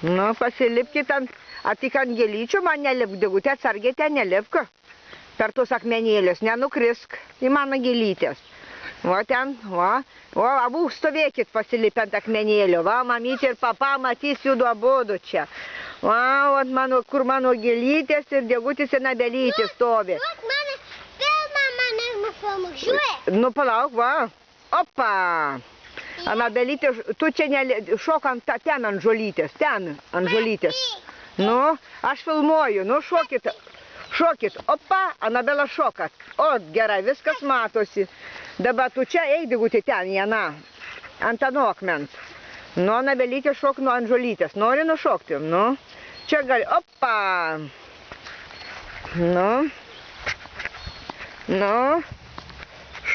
Nu, pasilipkit tik ant gėlyčių, man nelipk, Digutė, atsargiai ten nelipk. Per tuos akmenėlius, nenukrisk į mano gėlytės. Va ten, va. O, abu stovėkit pasilipę ant akmenėlių. Va, mamytė ir papa matys jų abudu čia. Va, kur mano gėlytės ir Diegutis ir Nabelytė stovi. Nu, palauk, va. Opa. Anabelytė, tu čia šok ten ant žolytės, Nu, aš filmuoju, nu, šokit, opa, Anabela šokat. O, gerai, viskas matosi. Dabar tu čia eik, Digutė, ten, Jana, ant ano akmens. Nu, Anabelytė šok nuo ant žolytės. Nori nušokti? Nu, čia gali, opa. Nu,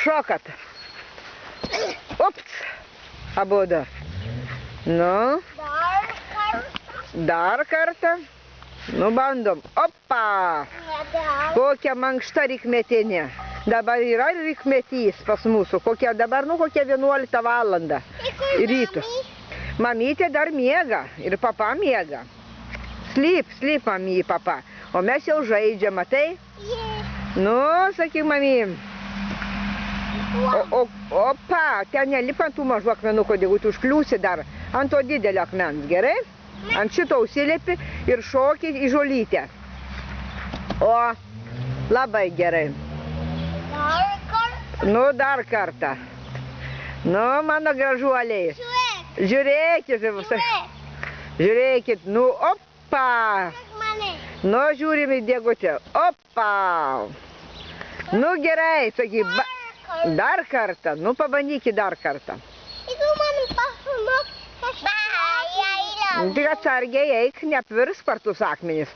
šokat. Ups, abudu. Nu, dar kartą. Nu, bandom. Opa! Kokia mankšta rykmetinė. Dabar yra rykmetys pas mūsų. Dabar, kokia 11 valandą ryto. Mamytė dar miega ir papa miega. Slyp, mamy, papa. O mes jau žaidžiam, matai? Nu, sakyk, mamy. Opa, ten nelip ant tų mažų akmenukų, Digutė, užkliūsi dar ant to didelio akmens, gerai? Ant šito užsilipi ir šoki į žolytę. O, labai gerai. Nu, dar kartą. Nu, mano gražuoliai. Žiūrėkit, nu, opa. Nu, žiūrim į Diegutę. Opa. Nu, gerai, sakyk, dar kartą. Nu, pabandykit dar kartą. Tik atsargiai eik, neapvirs per tuos akmenis.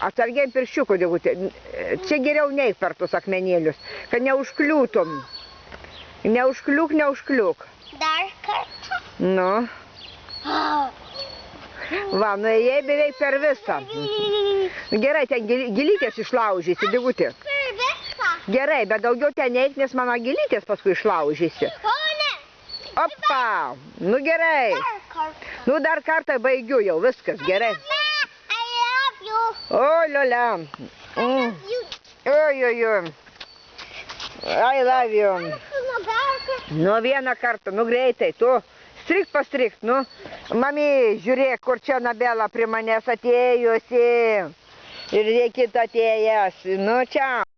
Atsargiai pirščiukų, Digutė. Čia geriau neik per tuos akmenėlius, kad neužkliūtum. Neužkliūk. Dar kartą. Nu. Va, nuėjai beveik per visą. Gerai, ten gėlytės išlaužysi, Digutė. Per visą. Gerai, bet daugiau ten eik, nes mano gėlytės paskui išlaužysi. Opa, nu gerai. Nu dar kartą baigiu jau, viskas gerai. I love you. O, liulia. Oi. I love you. Nu vieną kartą, nu greitai, tu strikt, nu. Mami, žiūrėk, kur čia Anabela prie manęs atėjusi. Ir žiūrėkit atėjęs, nu čia.